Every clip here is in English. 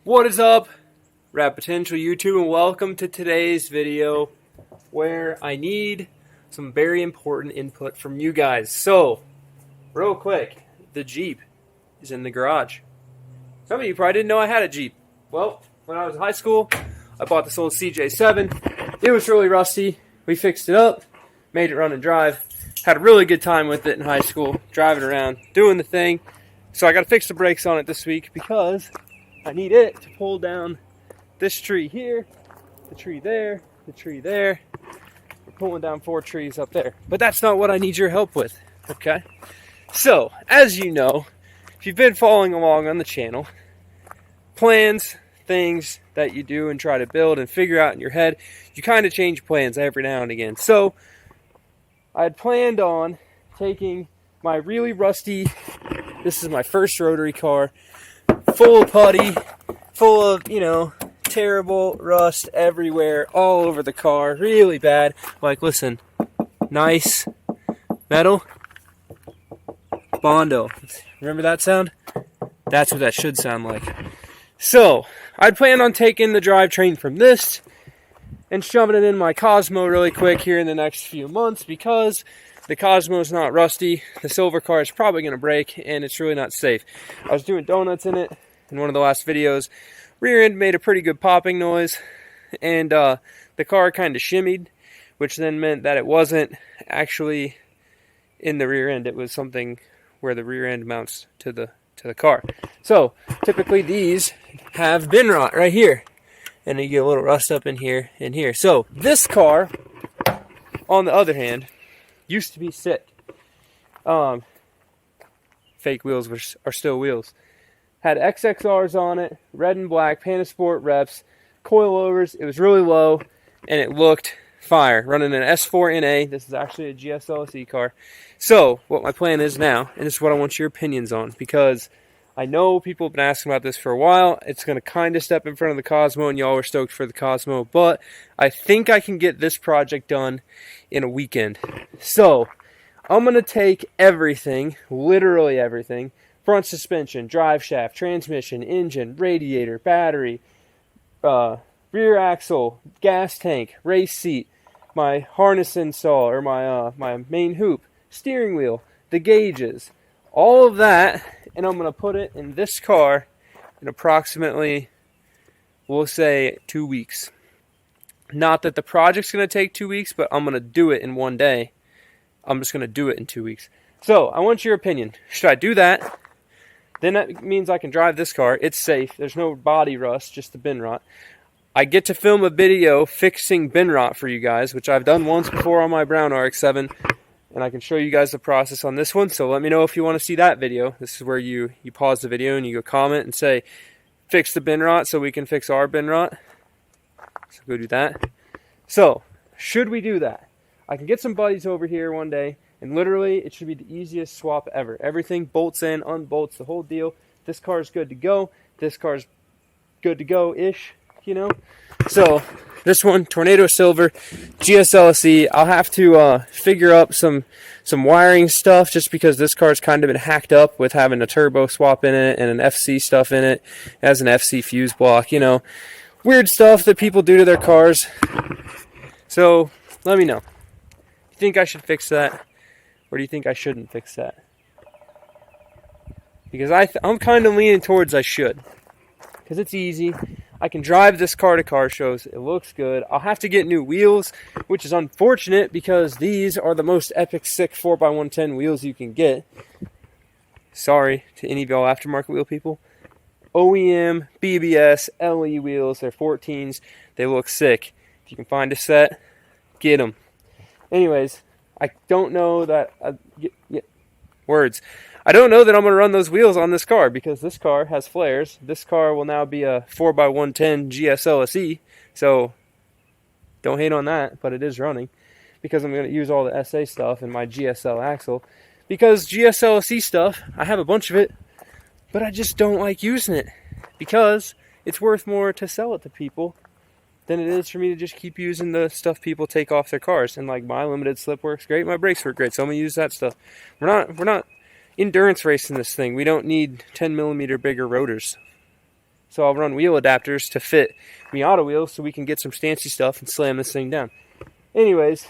What is up, Rap Potential YouTube, and welcome to today's video where I need some very important input from you guys. So, real quick, the Jeep is in the garage. Some of you probably didn't know I had a Jeep. Well, when I was in high school, I bought this old CJ7. It was really rusty. We fixed it up, made it run and drive. Had a really good time with it in high school, driving around, doing the thing. So I got to fix the brakes on it this week because I need it to pull down this tree here, the tree there, the tree there. We're pulling down 4 trees up there. But that's not what I need your help with, okay? So, as you know, if you've been following along on the channel, plans, things that you do and try to build and figure out in your head, you kind of change plans every now and again. So, I had planned on taking my really rusty, this is my first rotary car, full of putty, full of, terrible rust everywhere, all over the car, really bad. Like, listen, nice metal, Bondo. Remember that sound? That's what that should sound like. So, I'd planned on taking the drivetrain from this and shoving it in my Cosmo really quick here in the next few months because the Cosmo is not rusty, the silver car is probably going to break, and it's really not safe. I was doing donuts in it in one of the last videos. Rear end made a pretty good popping noise, and the car kind of shimmied, which then meant that it wasn't actually in the rear end. It was something where the rear end mounts to the car. So typically these have bin rot right here, and you get a little rust up in here and here. So this car, on the other hand, used to be sick. Fake wheels are still wheels. Had XXRs on it, red and black, Panasport reps, coilovers. It was really low, and it looked fire. Running an S4 NA. This is actually a GSLSE car. So, what my plan is now, and this is what I want your opinions on, because I know people have been asking about this for a while. It's going to kind of step in front of the Cosmo, and y'all were stoked for the Cosmo, but I think I can get this project done in a weekend. So, I'm going to take everything, literally everything, front suspension, drive shaft, transmission, engine, radiator, battery, rear axle, gas tank, race seat, my harness install, or my main hoop, steering wheel, the gauges, all of that, and I'm going to put it in this car in approximately, we'll say, 2 weeks. Not that the project's going to take 2 weeks, but I'm going to do it in one day. I'm just going to do it in 2 weeks. So, I want your opinion. Should I do that? Then that means I can drive this car. It's safe. There's no body rust, just the bin rot. I get to film a video fixing bin rot for you guys, which I've done once before on my brown RX-7. And I can show you guys the process on this one. So let me know if you want to see that video. This is where you pause the video and you go comment and say, fix the bin rot so we can fix our bin rot. So go do that. So, should we do that? I can get some buddies over here one day. And literally, it should be the easiest swap ever. Everything bolts in, unbolts, the whole deal. This car is good to go. This car's good to go-ish, So, this one, Tornado Silver, GSLSE. I'll have to figure up some wiring stuff just because this car's kind of been hacked up with having a turbo swap in it and an FC stuff in it. It has an FC fuse block, Weird stuff that people do to their cars. So, let me know. You think I should fix that? Or do you think I shouldn't fix that? Because I'm kind of leaning towards I should. Because it's easy. I can drive this car to car shows. It looks good. I'll have to get new wheels, which is unfortunate because these are the most epic, sick 4x110 wheels you can get. Sorry to any of y'all aftermarket wheel people. OEM, BBS, LE wheels. They're 14s. They look sick. If you can find a set, get them. Anyways, I don't know that I don't know that I'm going to run those wheels on this car because this car has flares. This car will now be a 4x110 GSLSE, so don't hate on that, but it is running because I'm going to use all the SA stuff in my GSL axle. Because GSLSE stuff, I have a bunch of it, but I just don't like using it because it's worth more to sell it to people than it is for me to just keep using the stuff people take off their cars. And like my limited slip works great, my brakes work great, so I'm gonna use that stuff. We're not endurance racing this thing. We don't need 10mm bigger rotors. So I'll run wheel adapters to fit Miata wheels so we can get some stancy stuff and slam this thing down. Anyways,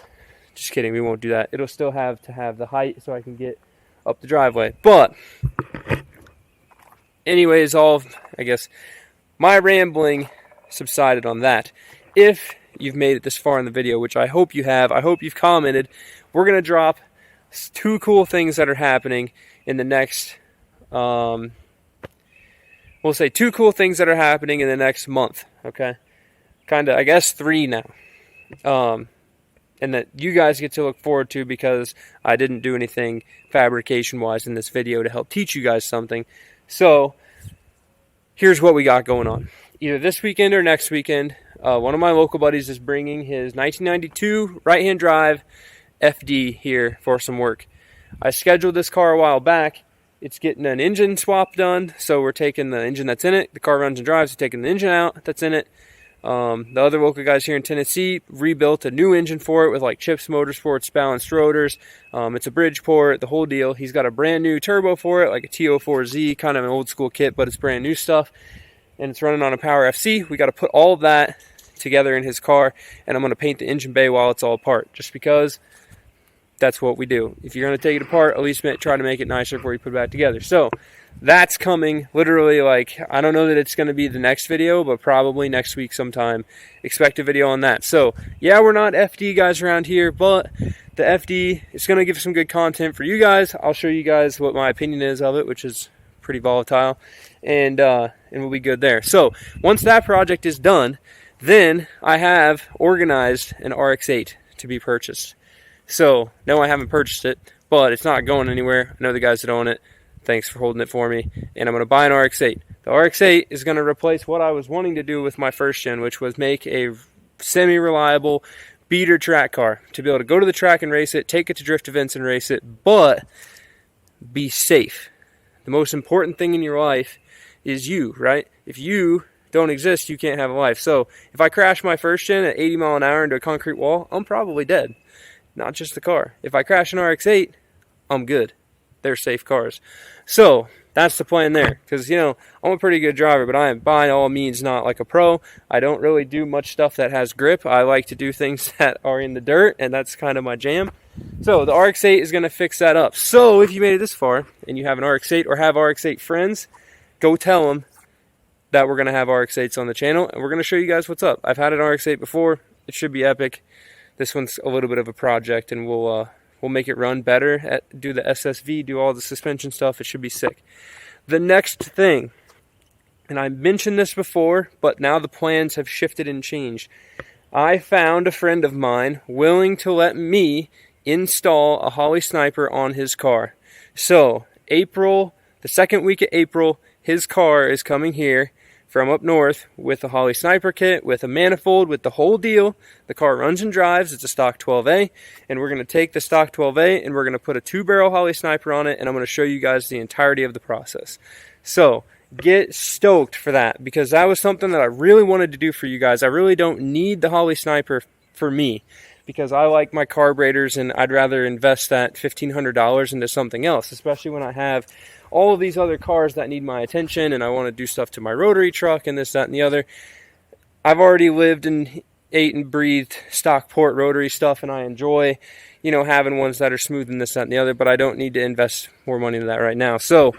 just kidding, we won't do that. It'll still have to have the height so I can get up the driveway. But anyways, I guess my rambling subsided on that. If you've made it this far in the video, which I hope you have, I hope you've commented, we're going to drop 2 cool things that are happening in the next, we'll say 2 cool things that are happening in the next month, okay? Kind of, I guess 3 now. And that you guys get to look forward to because I didn't do anything fabrication-wise in this video to help teach you guys something. So, here's what we got going on. Either this weekend or next weekend, one of my local buddies is bringing his 1992 right-hand drive FD here for some work. I scheduled this car a while back. It's getting an engine swap done, so we're taking the engine that's in it. The car runs and drives, we're taking the engine out that's in it. The other local guys here in Tennessee rebuilt a new engine for it with like Chips Motorsports balanced rotors. It's a Bridgeport, the whole deal. He's got a brand new turbo for it, like a TO4Z, kind of an old school kit, but it's brand new stuff. And it's running on a Power FC. We got to put all of that together in his car, and I'm going to paint the engine bay while it's all apart, just because that's what we do. If you're going to take it apart, at least try to make it nicer before you put it back together. So that's coming literally, like, I don't know that it's going to be the next video, but probably next week sometime. Expect a video on that. So yeah, we're not FD guys around here, but the FD is going to give some good content for you guys. I'll show you guys what my opinion is of it, which is pretty volatile, and we'll be good there. So once that project is done, then I have organized an RX-8 to be purchased. So, no, I haven't purchased it, but it's not going anywhere. I know the guys that own it. Thanks for holding it for me. And I'm going to buy an RX-8. The RX-8 is going to replace what I was wanting to do with my first gen, which was make a semi-reliable beater track car. To be able to go to the track and race it, take it to drift events and race it, but be safe. The most important thing in your life is you, right? If you don't exist, you can't have a life. So, if I crash my first gen at 80 mile an hour into a concrete wall, I'm probably dead. Not just the car. If I crash an RX-8, I'm good. They're safe cars. So, that's the plan there. Because, you know, I'm a pretty good driver, but I am by all means not like a pro. I don't really do much stuff that has grip. I like to do things that are in the dirt, and that's kind of my jam. So, the RX-8 is going to fix that up. So, if you made it this far, and you have an RX-8 or have RX-8 friends, go tell them that we're going to have RX-8s on the channel, and we're going to show you guys what's up. I've had an RX-8 before. It should be epic. This one's a little bit of a project, and we'll make it run better, do the SSV, do all the suspension stuff. It should be sick. The next thing, and I mentioned this before, but now the plans have shifted and changed. I found a friend of mine willing to let me install a Holley Sniper on his car. So, the second week of April, his car is coming here from up north with a Holley Sniper kit, with a manifold, with the whole deal. The car runs and drives. It's a stock 12A, and we're going to take the stock 12A and we're going to put a 2-barrel Holley Sniper on it, and I'm going to show you guys the entirety of the process. So get stoked for that, because that was something that I really wanted to do for you guys. I really don't need the Holley Sniper for me, because I like my carburetors, and I'd rather invest that $1,500 into something else, especially when I have all of these other cars that need my attention, and I want to do stuff to my rotary truck and this, that, and the other. I've already lived and ate and breathed Stockport rotary stuff, and I enjoy, you know, having ones that are smooth and this, that, and the other, but I don't need to invest more money into that right now. So,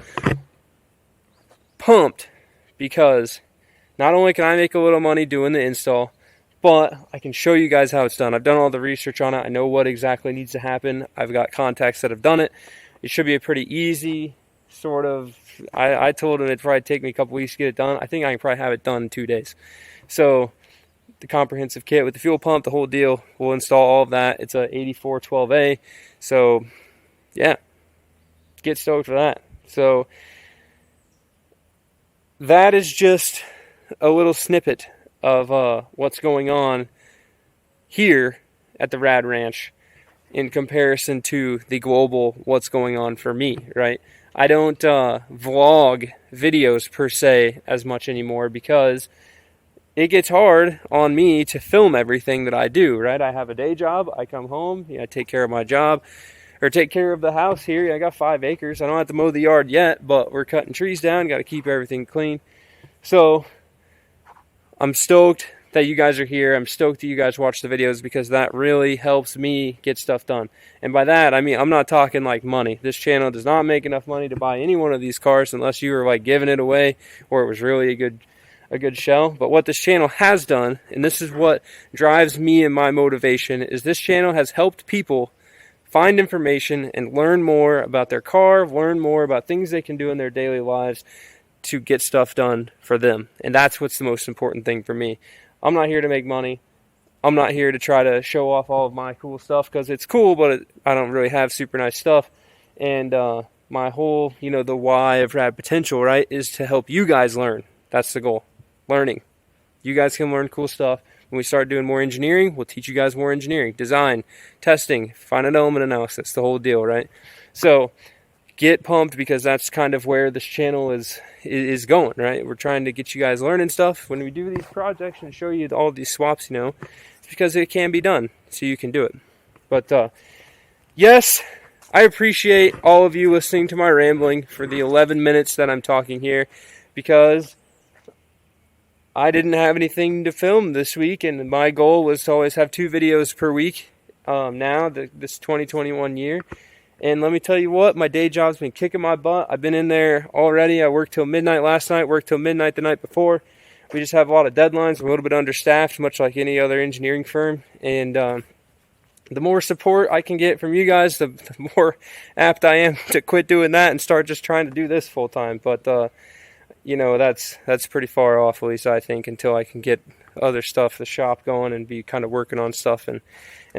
pumped, because not only can I make a little money doing the install, but I can show you guys how it's done. I've done all the research on it. I know what exactly needs to happen. I've got contacts that have done it. It should be a pretty easy sort of, I told him it'd probably take me a couple weeks to get it done. I think I can probably have it done in 2 days. So the comprehensive kit with the fuel pump, the whole deal, we'll install all of that. It's a 84 12A. So yeah, get stoked for that. So that is just a little snippet of what's going on here at the Rad Ranch in comparison to the global what's going on for me, right? I don't vlog videos per se as much anymore, because it gets hard on me to film everything that I do, right? I have a day job. I come home, I take care of my job, or take care of the house here. I got 5 acres. I don't have to mow the yard yet, but we're cutting trees down. Got to keep everything clean. So I'm stoked that you guys are here. I'm stoked that you guys watch the videos, because that really helps me get stuff done. And by that, I mean, I'm not talking like money. This channel does not make enough money to buy any one of these cars unless you were like giving it away or it was really a good shell. But what this channel has done, and this is what drives me and my motivation, is this channel has helped people find information and learn more about their car, learn more about things they can do in their daily lives to get stuff done for them. And that's what's the most important thing for me. I'm not here to make money. I'm not here to try to show off all of my cool stuff, because it's cool, but I don't really have super nice stuff. And my whole, the why of Rad Potential, right, is to help you guys learn. That's the goal. Learning. You guys can learn cool stuff. When we start doing more engineering, we'll teach you guys more engineering, design, testing, finite element analysis, the whole deal, right? So get pumped, because that's kind of where this channel is going, right? We're trying to get you guys learning stuff. When we do these projects and show you all these swaps, it's because it can be done, so you can do it. But yes, I appreciate all of you listening to my rambling for the 11 minutes that I'm talking here, because I didn't have anything to film this week, and my goal was to always have 2 videos per week this 2021 year. And let me tell you what, my day job's been kicking my butt. I've been in there already. I worked till midnight last night, worked till midnight the night before. We just have a lot of deadlines. We're a little bit understaffed, much like any other engineering firm. And the more support I can get from you guys, the more apt I am to quit doing that and start just trying to do this full time. But that's pretty far off, at least I think, until I can get other stuff, the shop going, and be kind of working on stuff and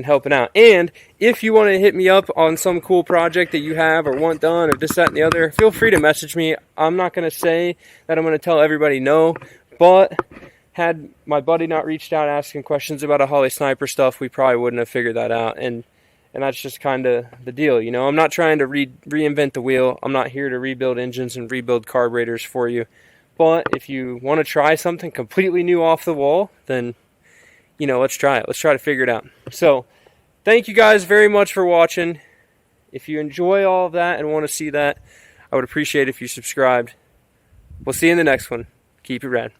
helping out. And if you want to hit me up on some cool project that you have or want done or this, that, and the other, feel free to message me. I'm not going to say that I'm going to tell everybody no, but had my buddy not reached out asking questions about a Holley Sniper stuff, we probably wouldn't have figured that out. And that's just kind of the deal, I'm not trying to reinvent the wheel. I'm not here to rebuild engines and rebuild carburetors for you. But if you want to try something completely new off the wall, then, let's try it. Let's try to figure it out. So, thank you guys very much for watching. If you enjoy all of that and want to see that, I would appreciate if you subscribed. We'll see you in the next one. Keep it rad.